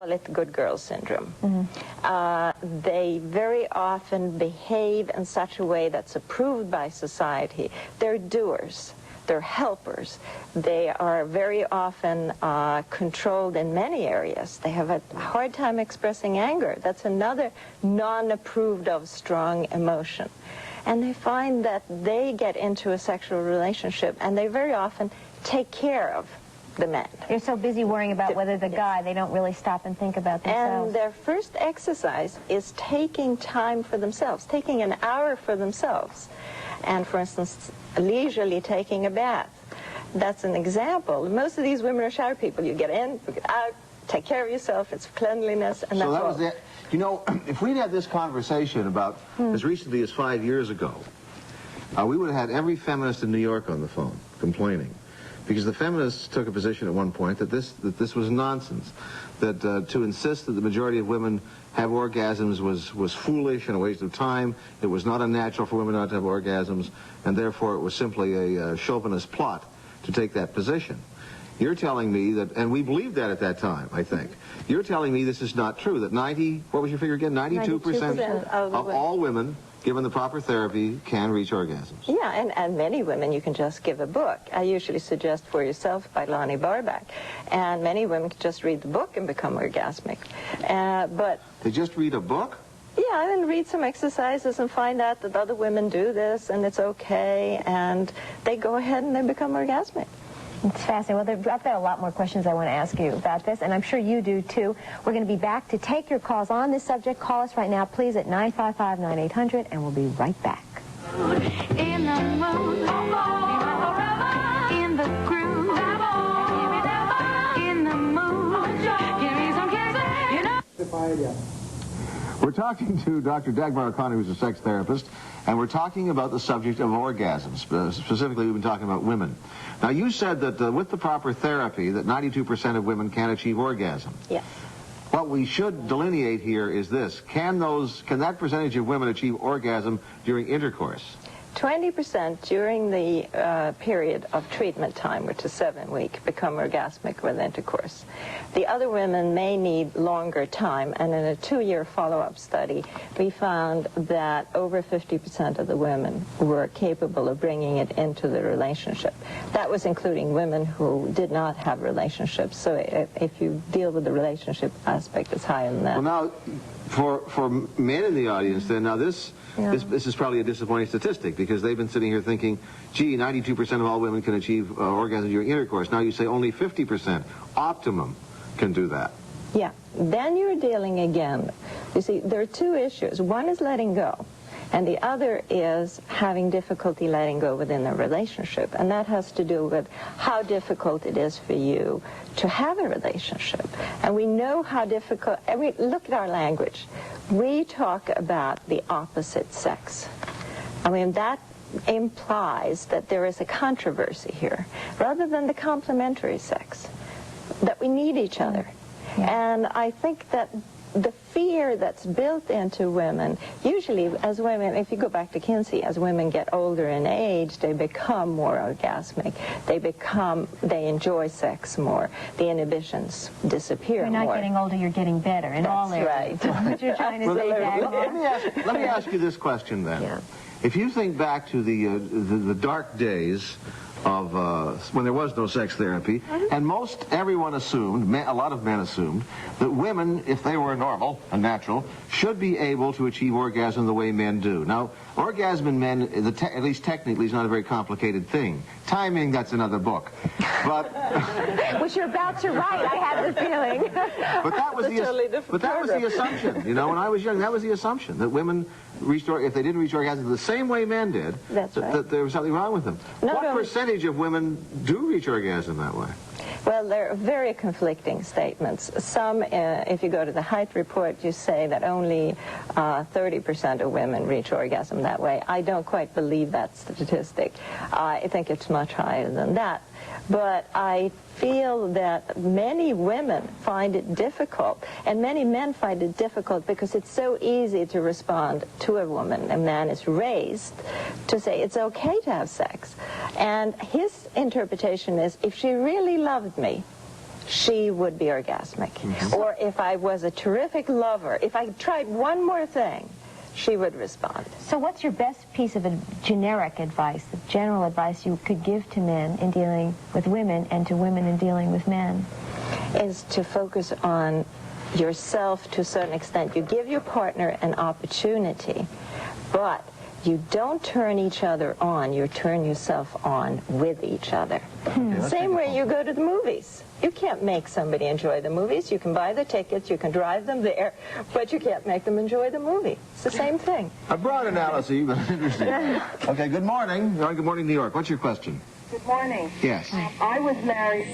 call it the good girl syndrome. They very often behave in such a way that's approved by society. They're doers. They're helpers. They are very often controlled in many areas. They have a hard time expressing anger. That's another non-approved of strong emotion. And they find that they get into a sexual relationship and they very often take care of the men. They're so busy worrying about whether the guy, they don't really stop and think about themselves. And their first exercise is taking time for themselves, taking an hour for themselves. And for instance, leisurely taking a bath. That's an example. Most of these women are shower people. You get in, you get out, take care of yourself, it's cleanliness, and that's all. So that was it. You know, if we'd had this conversation about as recently as 5 years ago, we would have had every feminist in New York on the phone complaining. Because the feminists took a position at one point that this was nonsense, that to insist that the majority of women have orgasms was foolish and a waste of time. It was not unnatural for women not to have orgasms, and therefore it was simply a chauvinist plot to take that position. You're telling me that, and we believed that at that time, I think. You're telling me this is not true, that what was your figure again? 92% of all women, given the proper therapy, can reach orgasms. Yeah, and many women you can just give a book. I usually suggest For Yourself by Lonnie Barbach. And many women can just read the book and become orgasmic. But they just read a book? Yeah, and read some exercises and find out that other women do this and it's okay, and they go ahead and they become orgasmic. It's fascinating. Well, I've got a lot more questions I want to ask you about this, and I'm sure you do, too. We're going to be back to take your calls on this subject. Call us right now, please, at 955-9800, and we'll be right back. In the mood, in the groove, in the mood, give me some kisses, you know. We're talking to Dr. Dagmar O'Connor, who's a sex therapist, and we're talking about the subject of orgasms. Specifically, we've been talking about women. Now, you said that with the proper therapy, that 92% of women can achieve orgasm. Yes. What we should delineate here is this. Can that percentage of women achieve orgasm during intercourse? 20% during the period of treatment time, which is 7 weeks, become orgasmic with intercourse. The other women may need longer time, and in a 2-year follow-up study, we found that over 50% of the women were capable of bringing it into the relationship. That was including women who did not have relationships. So if you deal with the relationship aspect, it's higher than that. Well, now, for men in the audience, then, now this is probably a disappointing statistic, because they've been sitting here thinking, gee, 92% of all women can achieve orgasm during intercourse. Now you say only 50%, optimum, can do that. Yeah. Then you're dealing again. You see, there are two issues. One is letting go, and the other is having difficulty letting go within a relationship. And that has to do with how difficult it is for you to have a relationship. And we know how difficult, look at our language. We talk about the opposite sex. I mean, that implies that there is a controversy here, rather than the complementary sex, that we need each other. Yeah. And I think that the fear that's built into women, usually as women, if you go back to Kinsey, as women get older in age, they become more orgasmic. They enjoy sex more. The inhibitions disappear more. You're not getting older, you're getting better in all areas. That's right. What you're trying to say, Dagmar. Let me ask you this question then. Yeah. If you think back to the dark days of when there was no sex therapy, and everyone assumed, a lot of men assumed, that women, if they were normal and natural, should be able to achieve orgasm the way men do. Now, orgasm in men, at least technically, is not a very complicated thing. Timing, that's another book. But which you're about to write, I have the feeling. But that was the assumption. You know, when I was young, that was the assumption, that women reached, if they didn't reach orgasm the same way men did, that there was something wrong with them. What percentage of women do reach orgasm that way? Well, there are very conflicting statements. Some, if you go to the height report, you say that only 30% of women reach orgasm that way. I don't quite believe that statistic. I think it's much higher than that. But I feel that many women find it difficult, and many men find it difficult because it's so easy to respond to a woman. A man is raised to say it's okay to have sex. And his interpretation is, if she really loved me, she would be orgasmic. Or if I was a terrific lover, if I tried one more thing, she would respond. So what's your best piece of generic advice, the general advice you could give to men in dealing with women and to women in dealing with men? Is to focus on yourself to a certain extent. You give your partner an opportunity, but you don't turn each other on, you turn yourself on with each other. Same way you go to the movies. You can't make somebody enjoy the movies. You can buy the tickets, you can drive them there, but you can't make them enjoy the movie. It's the same thing. A broad analogy, but interesting. Okay, good morning. Good morning, New York. What's your question? Good morning. Yes. I was married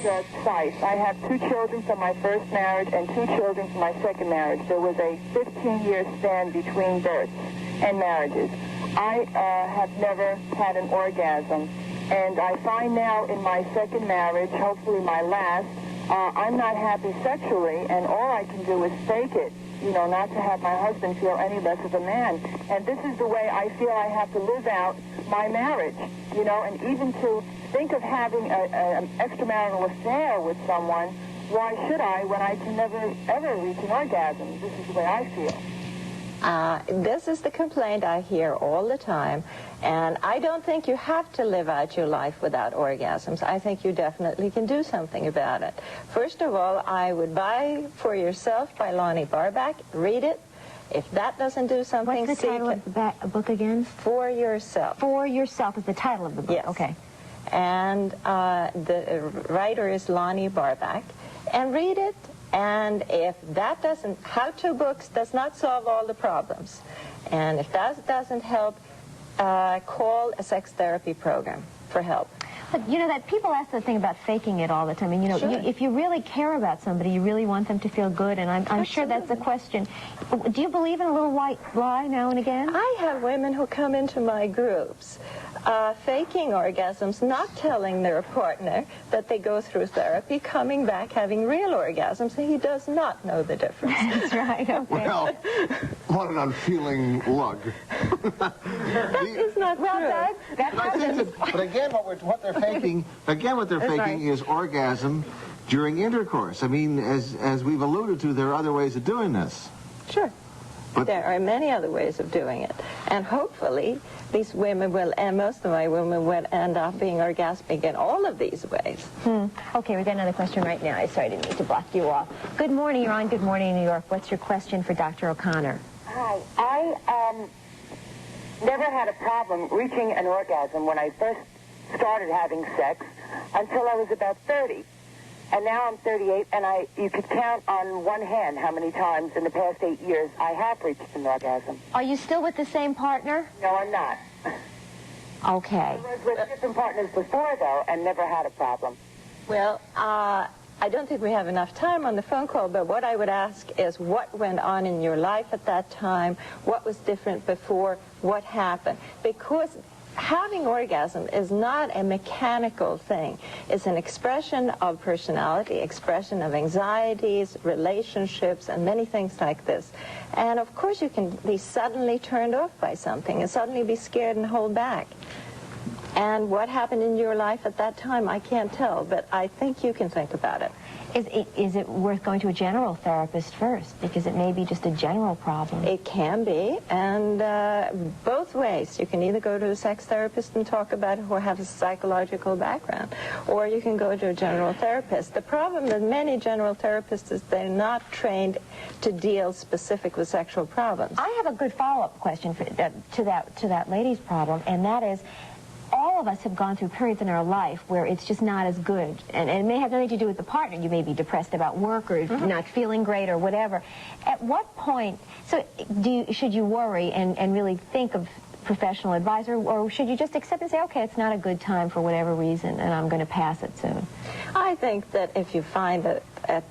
twice. I have 2 children from my first marriage and 2 children from my second marriage. There was a 15-year span between births and marriages. I have never had an orgasm, and I find now in my second marriage, hopefully my last, I'm not happy sexually, and all I can do is fake it, you know, not to have my husband feel any less of a man. And this is the way I feel I have to live out my marriage, you know, and even to think of having an extramarital affair with someone, why should I when I can never, ever reach an orgasm? This is the way I feel. This is the complaint I hear all the time, and I don't think you have to live out your life without orgasms. I think you definitely can do something about it. First of all, I would buy For Yourself by Lonnie Barback. Read it. If that doesn't do something, what's the title of the book again? For Yourself. For Yourself is the title of the book. Yes. Okay. And the writer is Lonnie Barback. And read it. And if that doesn't, how-to books does not solve all the problems. And if that doesn't help, call a sex therapy program for help. But you know that people ask the thing about faking it all the time. And you know, Sure. if you really care about somebody, you really want them to feel good. And I'm sure that's the question. Do you believe in a little white lie now and again? I have women who come into my groups faking orgasms, not telling their partner that they go through therapy, coming back having real orgasms, and he does not know the difference. That's right. Okay. Well, what an unfeeling lug. That is not Well, true. Doug, that I think happens. that, but again, what they're faking, is orgasm during intercourse. I mean, as we've alluded to, there are other ways of doing this. Sure. But there are many other ways of doing it. And hopefully, these women will, and most of my women will end up being orgasmic in all of these ways. Okay, we got another question right now. Sorry, I didn't mean to block you off. Good morning, you're on Good Morning New York. What's your question for Dr. O'Connor? Hi. I never had a problem reaching an orgasm when I first started having sex until I was about 30. And now I'm 38, and you could count on one hand how many times in the past 8 years I have reached an orgasm. Are you still with the same partner? No, I'm not. Okay. I was with different partners before, though, and never had a problem. Well, I don't think we have enough time on the phone call, but what I would ask is what went on in your life at that time, what was different before, what happened. Because having orgasm is not a mechanical thing. It's an expression of personality, expression of anxieties, relationships, and many things like this. And of course you can be suddenly turned off by something and suddenly be scared and hold back. And what happened in your life at that time, I can't tell, but I think you can think about it. Is it worth going to a general therapist first? Because it may be just a general problem. It can be, and both ways. You can either go to a sex therapist and talk about it or have a psychological background, or you can go to a general therapist. The problem with many general therapists is they're not trained to deal specific with sexual problems. I have a good follow-up question to that lady's problem, and that is, all of us have gone through periods in our life where it's just not as good. And it may have nothing to do with the partner. You may be depressed about work or not feeling great or whatever. At what point, so should you worry and really think of professional advisor, or should you just accept and say, okay, it's not a good time for whatever reason, and I'm going to pass it soon? I think that if you find that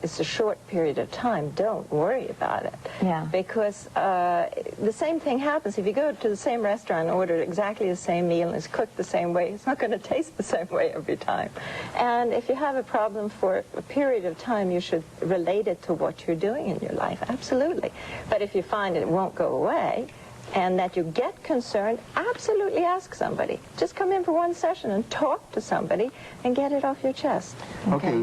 it's a short period of time, don't worry about it. Yeah. Because the same thing happens. If you go to the same restaurant and order exactly the same meal and it's cooked the same way, it's not going to taste the same way every time. And if you have a problem for a period of time, you should relate it to what you're doing in your life, absolutely. But if you find it won't go away, and that you get concerned, absolutely ask somebody. Just come in for one session and talk to somebody and get it off your chest. Okay,